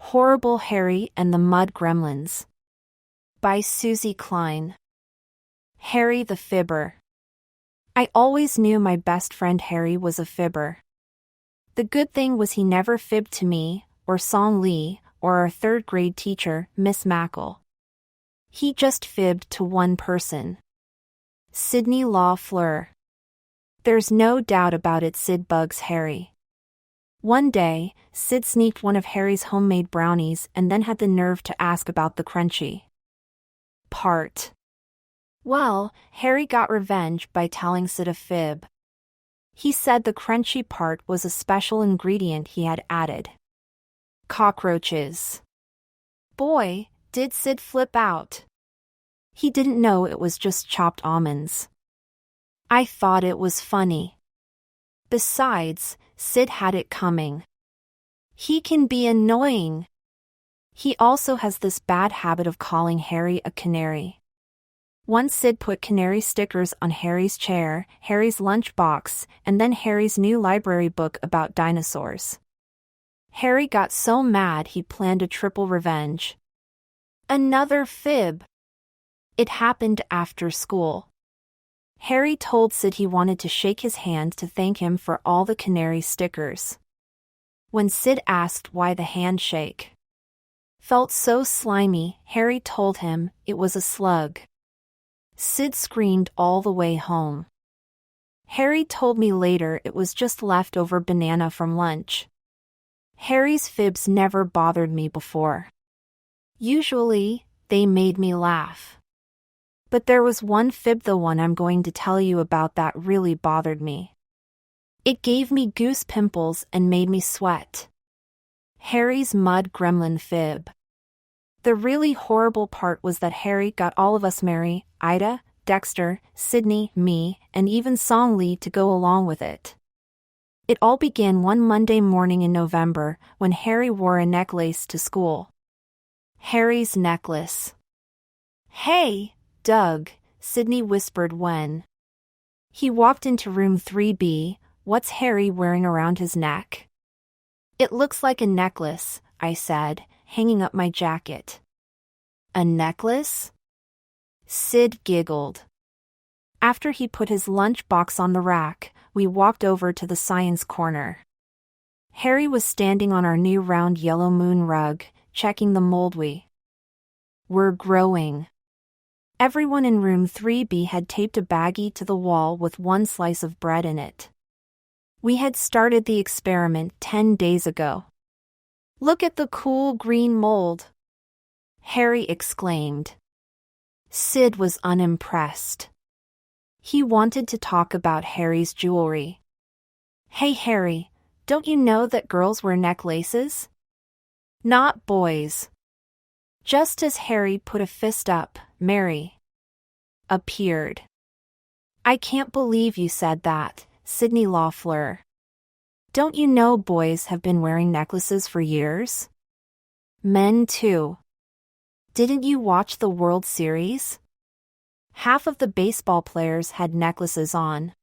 Horrible Harry and the Mud Gremlins by Suzy Kline. Harry the Fibber. I always knew my best friend Harry was a fibber. The good thing was he never fibbed to me, or Song Lee, or our third-grade teacher, Miss Mackle. He just fibbed to one person. Sydney Law Fleur. There's no doubt about it, Sid bugs Harry. One day, Sid sneaked one of Harry's homemade brownies and then had the nerve to ask about the crunchy part. Well, Harry got revenge by telling Sid a fib. He said the crunchy part was a special ingredient he had added. Cockroaches. Boy, did Sid flip out. He didn't know it was just chopped almonds. I thought it was funny. Besides, Sid had it coming. He can be annoying. He also has this bad habit of calling Harry a canary. Once Sid put canary stickers on Harry's chair, Harry's lunchbox, and then Harry's new library book about dinosaurs. Harry got so mad he planned a triple revenge. Another fib. It happened after school. Harry told Sid he wanted to shake his hand to thank him for all the canary stickers. When Sid asked why the handshake felt so slimy, Harry told him it was a slug. Sid screamed all the way home. Harry told me later it was just leftover banana from lunch. Harry's fibs never bothered me before. Usually, they made me laugh. But there was one fib, the one I'm going to tell you about, that really bothered me. It gave me goose pimples and made me sweat. Harry's mud gremlin fib. The really horrible part was that Harry got all of us, Mary, Ida, Dexter, Sydney, me, and even Song Lee, to go along with it. It all began one Monday morning in November when Harry wore a necklace to school. Harry's necklace. Hey, Doug, Sydney whispered when he walked into room 3B, what's Harry wearing around his neck? It looks like a necklace, I said, hanging up my jacket. A necklace? Sid giggled. After he put his lunchbox on the rack, we walked over to the science corner. Harry was standing on our new round yellow moon rug, checking the mold we were growing. Everyone in room 3B had taped a baggie to the wall with one slice of bread in it. We had started the experiment 10 days ago. Look at the cool green mold, Harry exclaimed. Sid was unimpressed. He wanted to talk about Harry's jewelry. Hey Harry, don't you know that girls wear necklaces? Not boys. Just as Harry put a fist up, Mary appeared. I can't believe you said that, Sydney Law Fleur. Don't you know boys have been wearing necklaces for years? Men too. Didn't you watch the World Series? Half of the baseball players had necklaces on.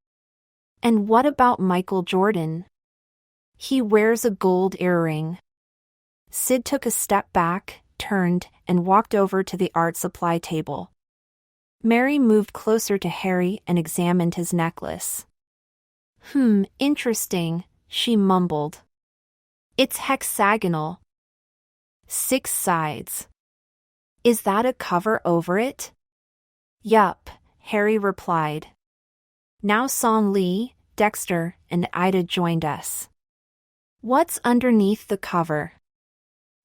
And what about Michael Jordan? He wears a gold earring. Sid took a step back, turned, and walked over to the art supply table. Mary moved closer to Harry and examined his necklace. Interesting, she mumbled. It's hexagonal. 6 sides. Is that a cover over it? Yup, Harry replied. Now Song Lee, Dexter, and Ida joined us. What's underneath the cover?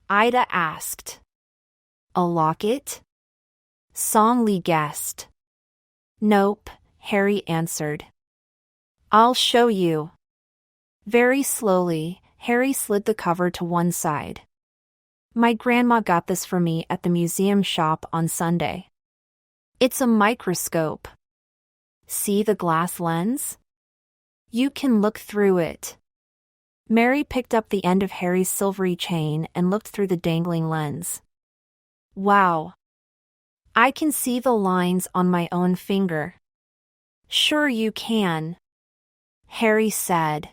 Ida asked. A locket? Song Lee guessed. Nope, Harry answered. I'll show you. Very slowly, Harry slid the cover to one side. My grandma got this for me at the museum shop on Sunday. It's a microscope. See the glass lens? You can look through it. Mary picked up the end of Harry's silvery chain and looked through the dangling lens. Wow. I can see the lines on my own finger. Sure you can, Harry said.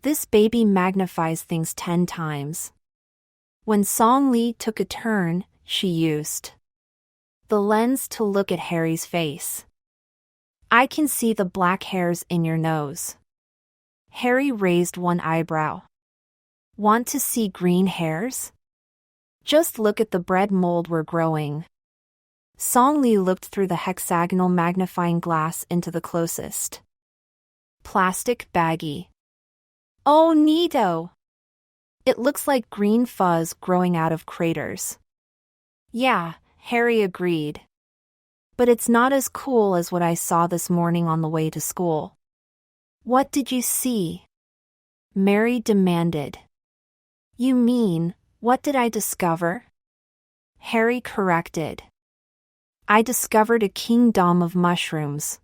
This baby magnifies things 10 times. When Song Lee took a turn, she used the lens to look at Harry's face. I can see the black hairs in your nose. Harry raised one eyebrow. Want to see green hairs? Just look at the bread mold we're growing. Song Lee looked through the hexagonal magnifying glass into the closest plastic baggie. Oh, neato! It looks like green fuzz growing out of craters. Yeah, Harry agreed. But it's not as cool as what I saw this morning on the way to school. What did you see? Mary demanded. You mean, what did I discover? Harry corrected. I discovered a kingdom of mushrooms.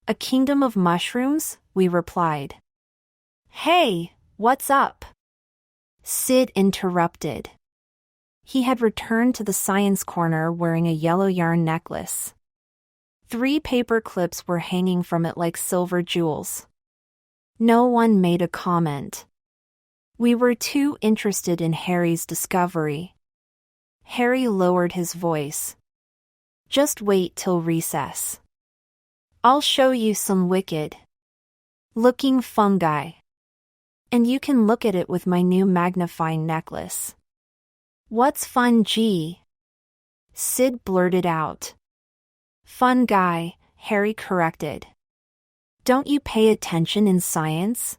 A kingdom of mushrooms? We replied. Hey, what's up? Sid interrupted. He had returned to the science corner wearing a yellow yarn necklace. 3 paper clips were hanging from it like silver jewels. No one made a comment. We were too interested in Harry's discovery. Harry lowered his voice. Just wait till recess. I'll show you some wicked-looking fungi. And you can look at it with my new magnifying necklace. What's fungi? Sid blurted out. Fungi, Harry corrected. Don't you pay attention in science?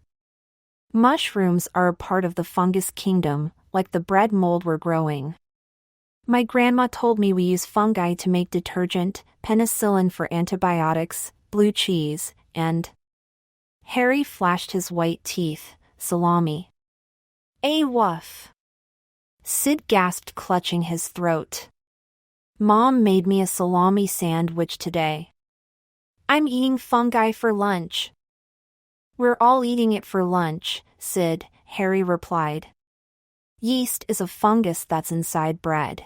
Mushrooms are a part of the fungus kingdom, like the bread mold we're growing. My grandma told me we use fungi to make detergent, penicillin for antibiotics, blue cheese, and... Harry flashed his white teeth. Salami. Woof. Sid gasped, clutching his throat. Mom made me a salami sandwich today. I'm eating fungi for lunch. We're all eating it for lunch, Sid, Harry replied. Yeast is a fungus that's inside bread.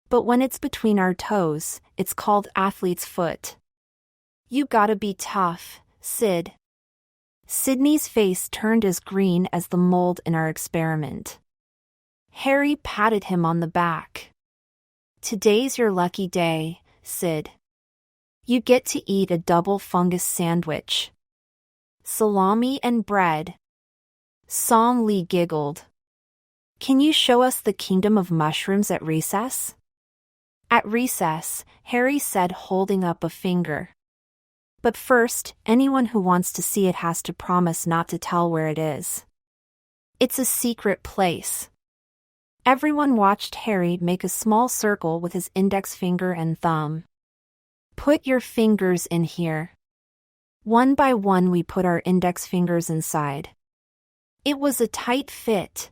But when it's between our toes, it's called athlete's foot. You gotta be tough, Sid. Sydney's face turned as green as the mold in our experiment. Harry patted him on the back. Today's your lucky day, Sid. You get to eat a double fungus sandwich. Salami and bread. Song Lee giggled. Can you show us the kingdom of mushrooms at recess? At recess, Harry said, holding up a finger. But first, anyone who wants to see it has to promise not to tell where it is. It's a secret place. Everyone watched Harry make a small circle with his index finger and thumb. Put your fingers in here. One by one we put our index fingers inside. It was a tight fit.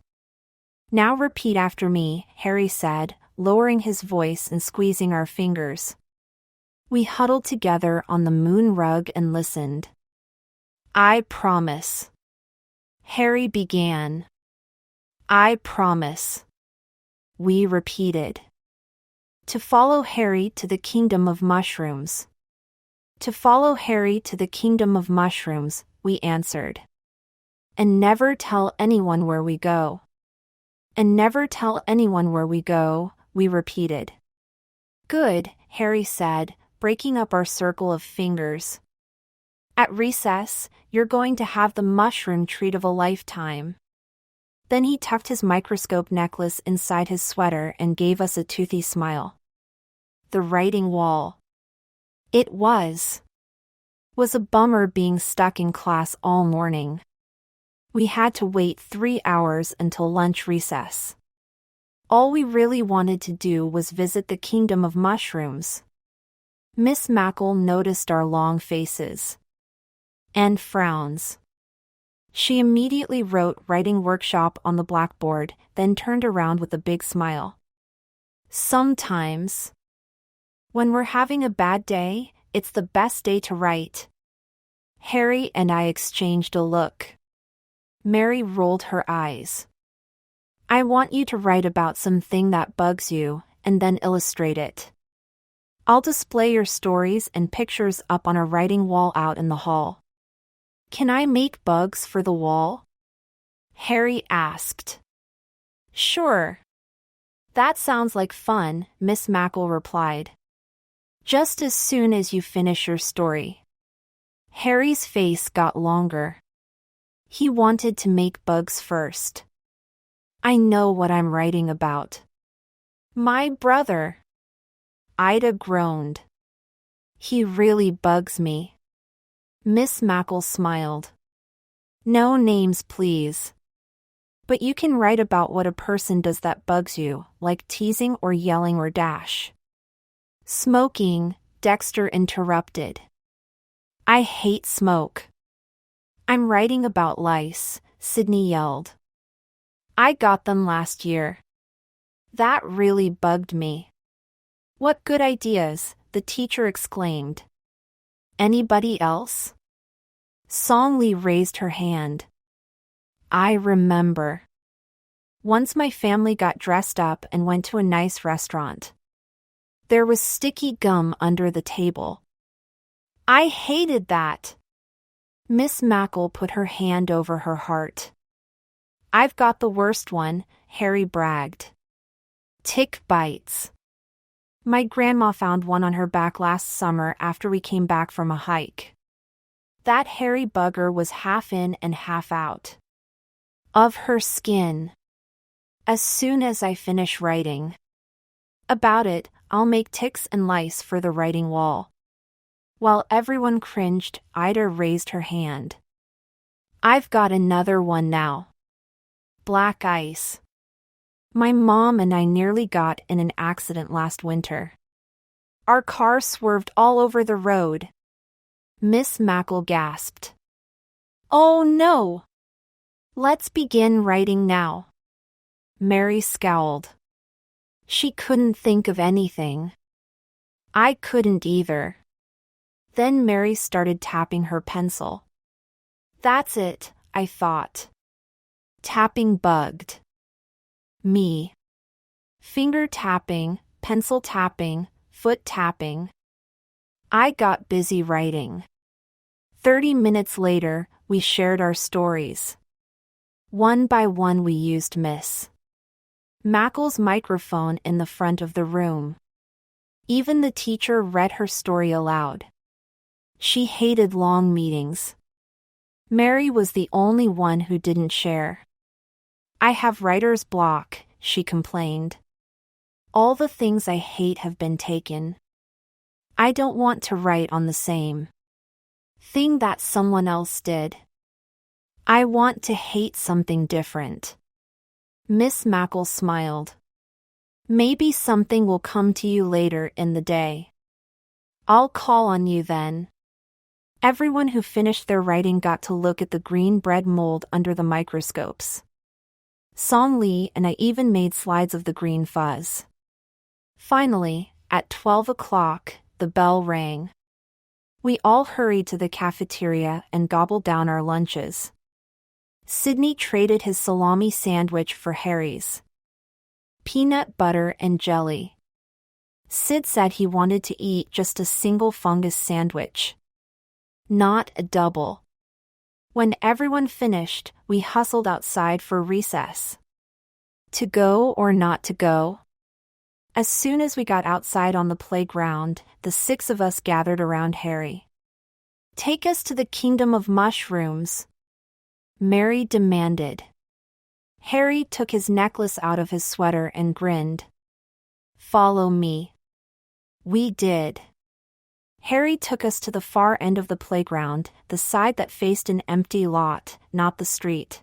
Now repeat after me, Harry said, lowering his voice and squeezing our fingers. We huddled together on the moon rug and listened. I promise. Harry began. I promise. We repeated. To follow Harry to the kingdom of mushrooms. To follow Harry to the kingdom of mushrooms, we answered. And never tell anyone where we go. And never tell anyone where we go, we repeated. Good, Harry said, breaking up our circle of fingers. At recess, you're going to have the mushroom treat of a lifetime. Then he tucked his microscope necklace inside his sweater and gave us a toothy smile. The writing wall. It was a bummer being stuck in class all morning. We had to wait 3 hours until lunch recess. All we really wanted to do was visit the kingdom of mushrooms. Miss Mackle noticed our long faces and frowns. She immediately wrote writing workshop on the blackboard, then turned around with a big smile. Sometimes, when we're having a bad day, it's the best day to write. Harry and I exchanged a look. Mary rolled her eyes. I want you to write about something that bugs you, and then illustrate it. I'll display your stories and pictures up on a writing wall out in the hall. Can I make bugs for the wall? Harry asked. Sure. That sounds like fun, Miss Mackle replied. Just as soon as you finish your story. Harry's face got longer. He wanted to make bugs first. I know what I'm writing about. My brother. Ida groaned. He really bugs me. Miss Mackle smiled. No names, please. But you can write about what a person does that bugs you, like teasing or yelling or dash. Smoking, Dexter interrupted. I hate smoke. I'm writing about lice, Sydney yelled. I got them last year. That really bugged me. What good ideas, the teacher exclaimed. Anybody else? Song Lee raised her hand. I remember. Once my family got dressed up and went to a nice restaurant. There was sticky gum under the table. I hated that. Miss Mackle put her hand over her heart. I've got the worst one, Harry bragged. Tick bites. My grandma found one on her back last summer after we came back from a hike. That hairy bugger was half in and half out. Of her skin. As soon as I finish writing about it, I'll make ticks and lice for the writing wall. While everyone cringed, Ida raised her hand. I've got another one now. Black ice. My mom and I nearly got in an accident last winter. Our car swerved all over the road. Miss Mackle gasped. Oh no! Let's begin writing now. Mary scowled. She couldn't think of anything. I couldn't either. Then Mary started tapping her pencil. That's it, I thought. Tapping bugged me. Finger tapping, pencil tapping, foot tapping. I got busy writing. 30 minutes later, we shared our stories. One by one we used Miss Mackle's microphone in the front of the room. Even the teacher read her story aloud. She hated long meetings. Mary was the only one who didn't share. I have writer's block, she complained. All the things I hate have been taken. I don't want to write on the same thing that someone else did. I want to hate something different. Miss Mackle smiled. Maybe something will come to you later in the day. I'll call on you then. Everyone who finished their writing got to look at the green bread mold under the microscopes. Song Lee and I even made slides of the green fuzz. Finally, at 12 o'clock, the bell rang. We all hurried to the cafeteria and gobbled down our lunches. Sydney traded his salami sandwich for Harry's. Peanut butter and jelly. Sid said he wanted to eat just a single fungus sandwich. Not a double. When everyone finished, we hustled outside for recess. To go or not to go? As soon as we got outside on the playground, the 6 of us gathered around Harry. Take us to the kingdom of mushrooms, Mary demanded. Harry took his necklace out of his sweater and grinned. Follow me. We did. Harry took us to the far end of the playground, the side that faced an empty lot, not the street.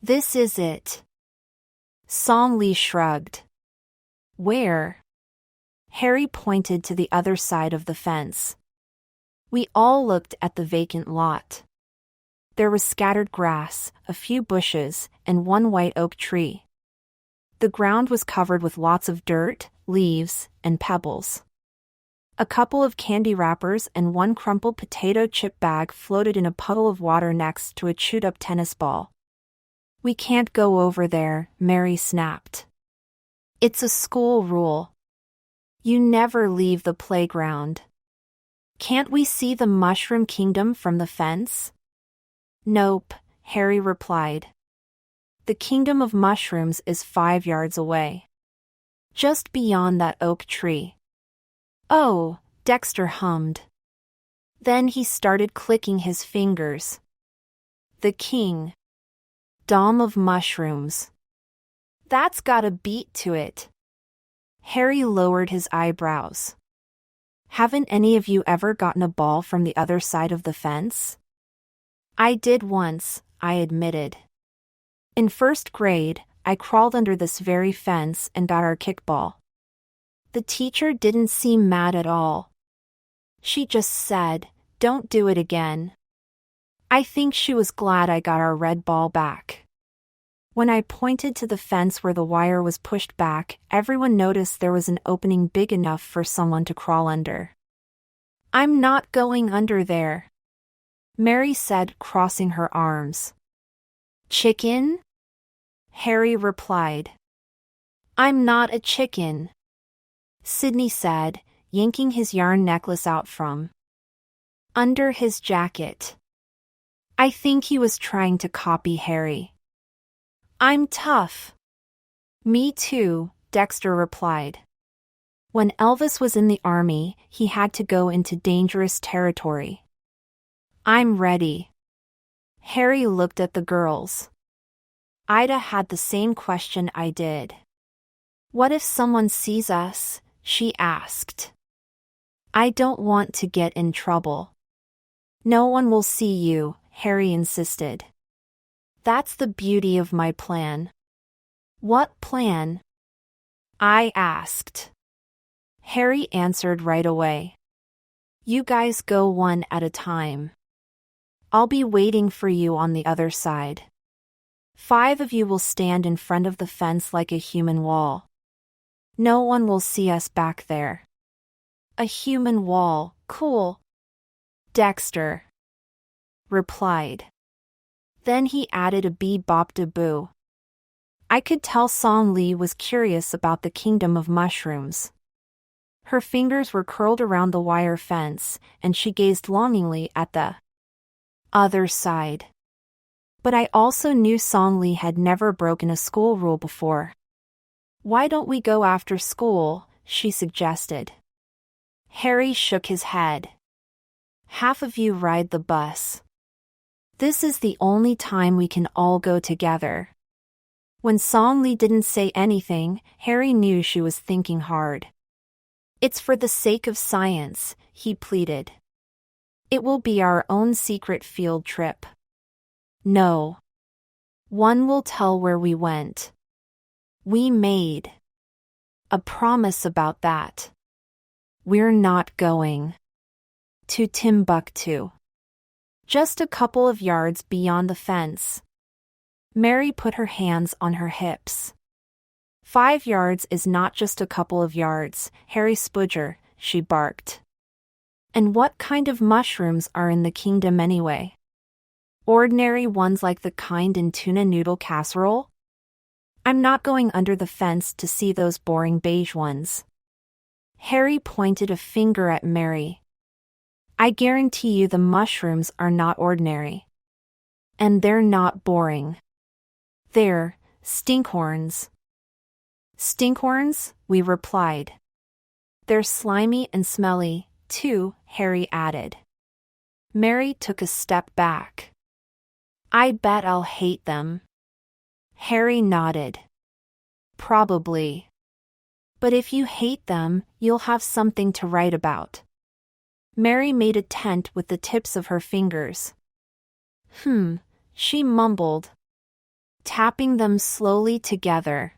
This is it. Song Lee shrugged. Where? Harry pointed to the other side of the fence. We all looked at the vacant lot. There was scattered grass, a few bushes, and one white oak tree. The ground was covered with lots of dirt, leaves, and pebbles. A couple of candy wrappers and one crumpled potato chip bag floated in a puddle of water next to a chewed-up tennis ball. We can't go over there, Mary snapped. It's a school rule. You never leave the playground. Can't we see the Mushroom Kingdom from the fence? Nope, Harry replied. The kingdom of mushrooms is 5 yards away. Just beyond that oak tree. Oh, Dexter hummed. Then he started clicking his fingers. The king. Dom of mushrooms. That's got a beat to it. Harry lowered his eyebrows. Haven't any of you ever gotten a ball from the other side of the fence? I did once, I admitted. In 1st grade, I crawled under this very fence and got our kickball. The teacher didn't seem mad at all. She just said, "Don't do it again." I think she was glad I got our red ball back. When I pointed to the fence where the wire was pushed back, everyone noticed there was an opening big enough for someone to crawl under. I'm not going under there, Mary said, crossing her arms. Chicken? Harry replied. I'm not a chicken, Sydney said, yanking his yarn necklace out from under his jacket. I think he was trying to copy Harry. I'm tough. Me too, Dexter replied. When Elvis was in the army, he had to go into dangerous territory. I'm ready. Harry looked at the girls. Ida had the same question I did. What if someone sees us? She asked. I don't want to get in trouble. No one will see you, Harry insisted. That's the beauty of my plan. What plan? I asked. Harry answered right away. You guys go one at a time. I'll be waiting for you on the other side. 5 of you will stand in front of the fence like a human wall. No one will see us back there. A human wall, cool. Dexter replied. Then he added a bee-bop-da-boo. I could tell Song Lee was curious about the kingdom of mushrooms. Her fingers were curled around the wire fence, and she gazed longingly at the other side. But I also knew Song Lee had never broken a school rule before. Why don't we go after school? She suggested. Harry shook his head. Half of you ride the bus. This is the only time we can all go together. When Song Lee didn't say anything, Harry knew she was thinking hard. It's for the sake of science, he pleaded. It will be our own secret field trip. No. One will tell where we went. We made a promise about that. We're not going to Timbuktu. Just a couple of yards beyond the fence. Mary put her hands on her hips. 5 yards is not just a couple of yards, Harry Spudger, she barked. And what kind of mushrooms are in the kingdom anyway? Ordinary ones like the kind in tuna noodle casserole? I'm not going under the fence to see those boring beige ones. Harry pointed a finger at Mary. I guarantee you the mushrooms are not ordinary. And they're not boring. They're stinkhorns. Stinkhorns, we replied. They're slimy and smelly, too, Harry added. Mary took a step back. I bet I'll hate them. Harry nodded. Probably. But if you hate them, you'll have something to write about. Mary made a tent with the tips of her fingers. She mumbled, tapping them slowly together.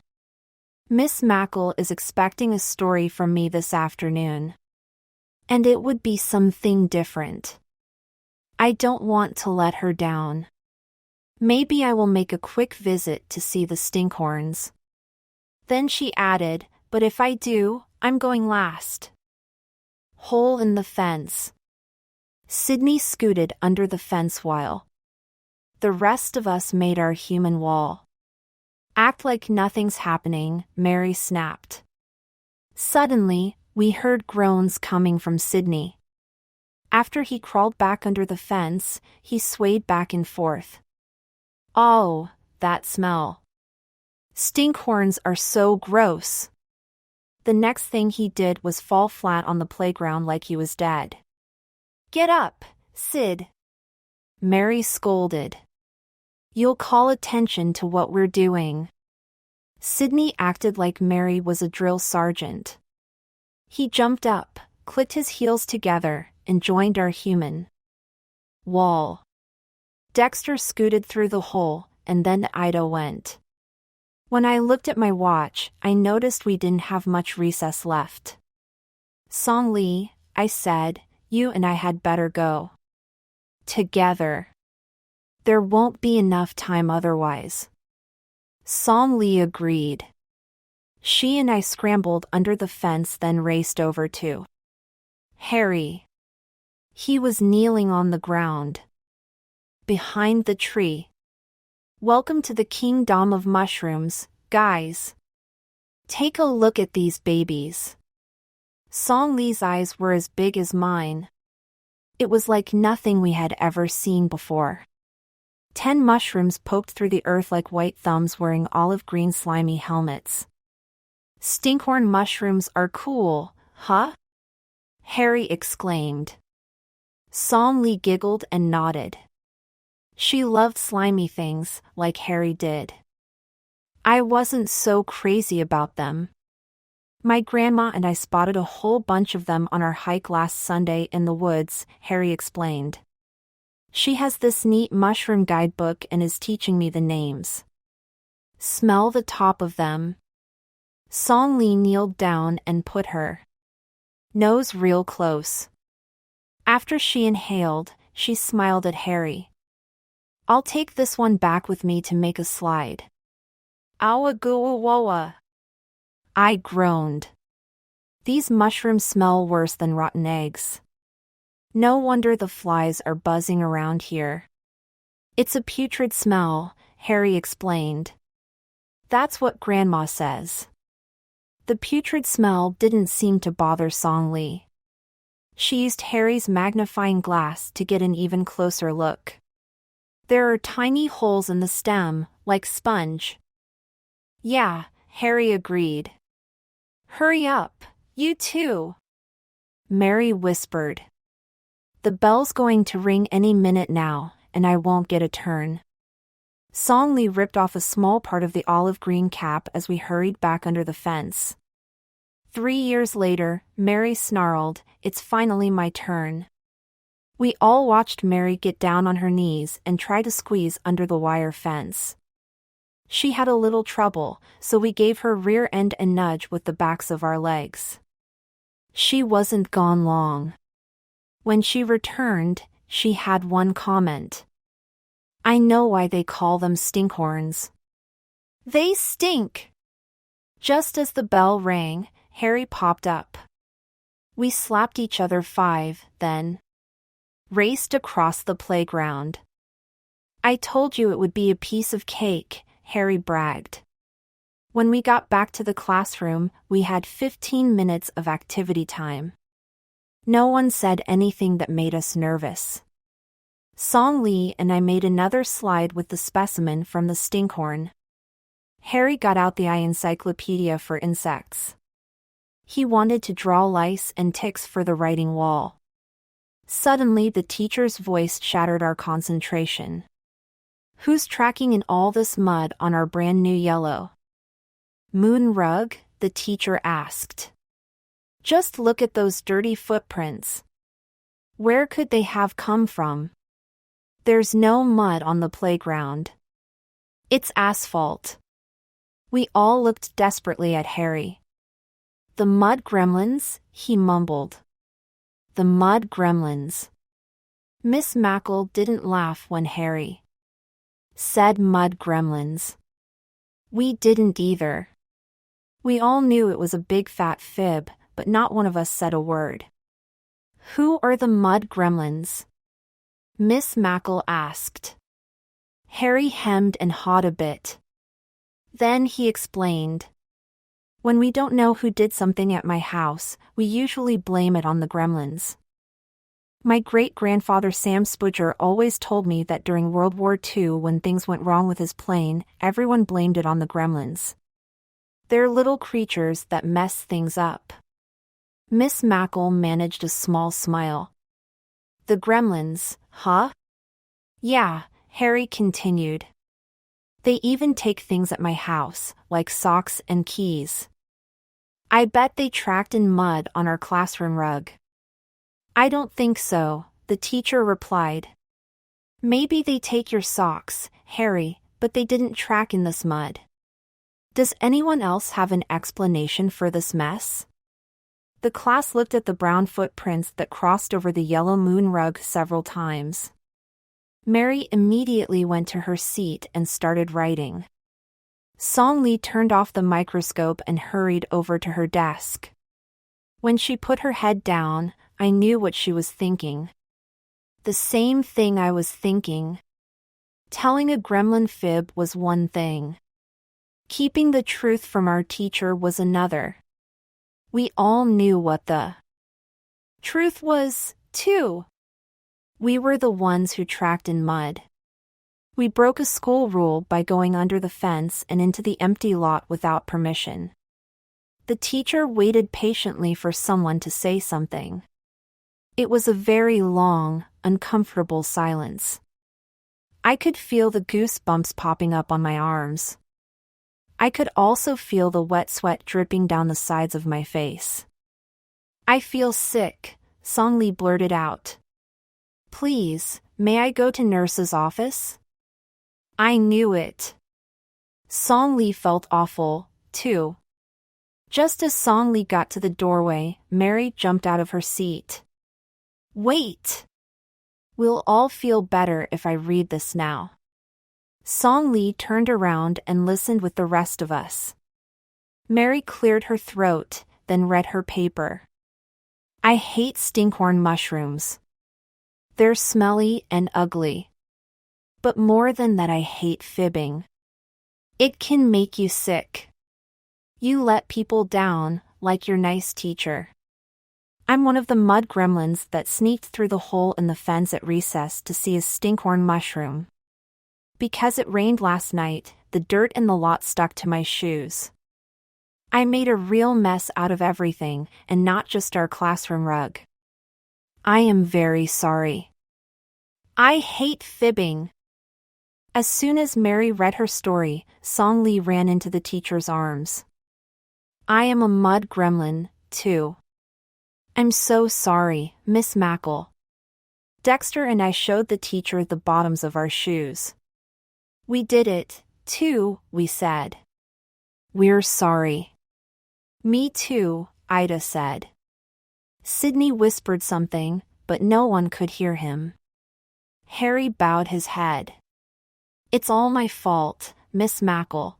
Miss Mackle is expecting a story from me this afternoon. And it would be something different. I don't want to let her down. Maybe I will make a quick visit to see the stinkhorns. Then she added, but if I do, I'm going last. Hole in the fence. Sydney scooted under the fence while the rest of us made our human wall. Act like nothing's happening, Mary snapped. Suddenly, we heard groans coming from Sydney. After he crawled back under the fence, he swayed back and forth. Oh, that smell. Stinkhorns are so gross. The next thing he did was fall flat on the playground like he was dead. Get up, Sid. Mary scolded. You'll call attention to what we're doing. Sydney acted like Mary was a drill sergeant. He jumped up, clicked his heels together, and joined our human wall. Dexter scooted through the hole, and then Ida went. When I looked at my watch, I noticed we didn't have much recess left. Song Lee, I said, you and I had better go together. There won't be enough time otherwise. Song Lee agreed. She and I scrambled under the fence, then raced over to Harry. He was kneeling on the ground behind the tree. Welcome to the kingdom of mushrooms, guys. Take a look at these babies. Song Lee's eyes were as big as mine. It was like nothing we had ever seen before. 10 mushrooms poked through the earth like white thumbs wearing olive green slimy helmets. Stinkhorn mushrooms are cool, huh? Harry exclaimed. Song Lee giggled and nodded. She loved slimy things, like Harry did. I wasn't so crazy about them. My grandma and I spotted a whole bunch of them on our hike last Sunday in the woods, Harry explained. She has this neat mushroom guidebook and is teaching me the names. Smell the top of them. Song Lee kneeled down and put her nose real close. After she inhaled, she smiled at Harry. I'll take this one back with me to make a slide. Awa-goo-woa. I groaned. These mushrooms smell worse than rotten eggs. No wonder the flies are buzzing around here. It's a putrid smell, Harry explained. That's what Grandma says. The putrid smell didn't seem to bother Song Lee. She used Harry's magnifying glass to get an even closer look. There are tiny holes in the stem, like sponge. Yeah, Harry agreed. Hurry up, you too. Mary whispered. The bell's going to ring any minute now, and I won't get a turn. Song Lee ripped off a small part of the olive green cap as we hurried back under the fence. 3 years later, Mary snarled, It's finally my turn. We all watched Mary get down on her knees and try to squeeze under the wire fence. She had a little trouble, so we gave her rear end a nudge with the backs of our legs. She wasn't gone long. When she returned, she had one comment. I know why they call them stinkhorns. They stink! Just as the bell rang, Harry popped up. We slapped each other 5, then raced across the playground. I told you it would be a piece of cake, Harry bragged. When we got back to the classroom, we had 15 minutes of activity time. No one said anything that made us nervous. Song Lee and I made another slide with the specimen from the stinkhorn. Harry got out the encyclopedia for insects. He wanted to draw lice and ticks for the writing wall. Suddenly the teacher's voice shattered our concentration. Who's tracking in all this mud on our brand new yellow moon rug? The teacher asked. Just look at those dirty footprints. Where could they have come from? There's no mud on the playground. It's asphalt. We all looked desperately at Harry. The mud gremlins, he mumbled. The mud gremlins. Miss Mackle didn't laugh when Harry said mud gremlins. We didn't either. We all knew it was a big fat fib, but not one of us said a word. Who are the mud gremlins? Miss Mackle asked. Harry hemmed and hawed a bit. Then he explained. When we don't know who did something at my house, we usually blame it on the gremlins. My great-grandfather Sam Spooger always told me that during World War II when things went wrong with his plane, everyone blamed it on the Gremlins. They're little creatures that mess things up. Miss Mackle managed a small smile. The Gremlins, huh? Yeah, Harry continued. They even take things at my house, like socks and keys. I bet they tracked in mud on our classroom rug. I don't think so, the teacher replied. Maybe they take your socks, Harry, but they didn't track in this mud. Does anyone else have an explanation for this mess? The class looked at the brown footprints that crossed over the yellow moon rug several times. Mary immediately went to her seat and started writing. Song Lee turned off the microscope and hurried over to her desk. When she put her head down, I knew what she was thinking. The same thing I was thinking. Telling a gremlin fib was one thing. Keeping the truth from our teacher was another. We all knew what the truth was, too. We were the ones who tracked in mud. We broke a school rule by going under the fence and into the empty lot without permission. The teacher waited patiently for someone to say something. It was a very long, uncomfortable silence. I could feel the goosebumps popping up on my arms. I could also feel the wet sweat dripping down the sides of my face. I feel sick, Song Lee blurted out. Please, may I go to nurse's office? I knew it. Song Lee felt awful, too. Just as Song Lee got to the doorway, Mary jumped out of her seat. Wait! We'll all feel better if I read this now. Song Lee turned around and listened with the rest of us. Mary cleared her throat, then read her paper. I hate stinkhorn mushrooms. They're smelly and ugly. But more than that, I hate fibbing. It can make you sick. You let people down, like your nice teacher. I'm one of the mud gremlins that sneaked through the hole in the fence at recess to see a stinkhorn mushroom. Because it rained last night, the dirt in the lot stuck to my shoes. I made a real mess out of everything, and not just our classroom rug. I am very sorry. I hate fibbing. As soon as Mary read her story, Song Lee ran into the teacher's arms. I am a mud gremlin, too. I'm so sorry, Miss Mackle. Dexter and I showed the teacher the bottoms of our shoes. We did it, too, we said. We're sorry. Me too, Ida said. Sydney whispered something, but no one could hear him. Harry bowed his head. It's all my fault, Miss Mackle.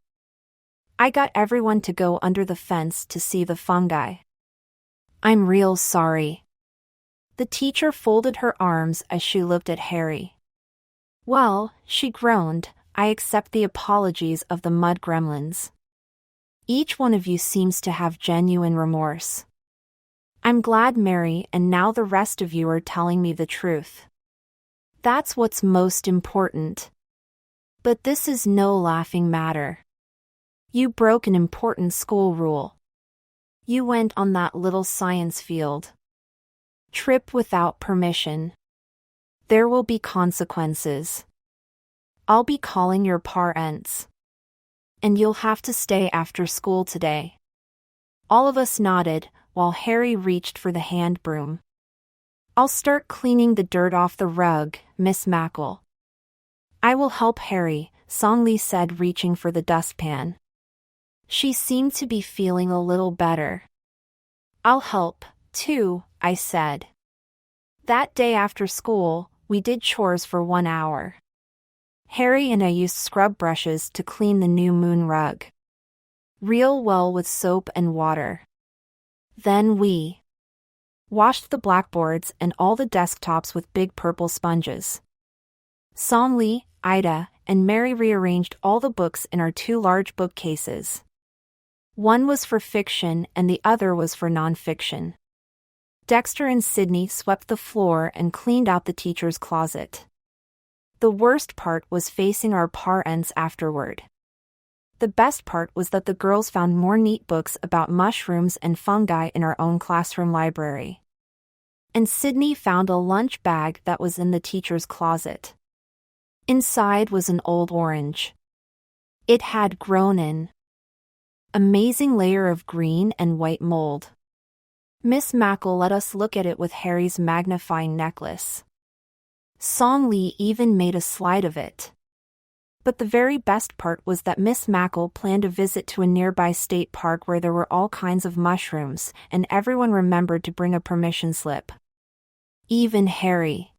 I got everyone to go under the fence to see the fungi. I'm real sorry. The teacher folded her arms as she looked at Harry. Well, she groaned, I accept the apologies of the mud gremlins. Each one of you seems to have genuine remorse. I'm glad, Mary, and now the rest of you are telling me the truth. That's what's most important. But this is no laughing matter. You broke an important school rule. You went on that little science field trip without permission. There will be consequences. I'll be calling your parents. And you'll have to stay after school today. All of us nodded, while Harry reached for the hand broom. I'll start cleaning the dirt off the rug, Miss Mackle. I will help Harry, Song Lee said, reaching for the dustpan. She seemed to be feeling a little better. I'll help, too, I said. That day after school, we did chores for 1 hour. Harry and I used scrub brushes to clean the new moon rug. Real well with soap and water. Then we washed the blackboards and all the desktops with big purple sponges. Song Lee, Ida, and Mary rearranged all the books in our 2 large bookcases. One was for fiction and the other was for nonfiction. Dexter and Sydney swept the floor and cleaned out the teacher's closet. The worst part was facing our parents afterward. The best part was that the girls found more neat books about mushrooms and fungi in our own classroom library. And Sydney found a lunch bag that was in the teacher's closet. Inside was an old orange. It had grown an amazing layer of green and white mold. Miss Mackle let us look at it with Harry's magnifying necklace. Song Lee even made a slide of it. But the very best part was that Miss Mackle planned a visit to a nearby state park where there were all kinds of mushrooms, and everyone remembered to bring a permission slip. Even Harry.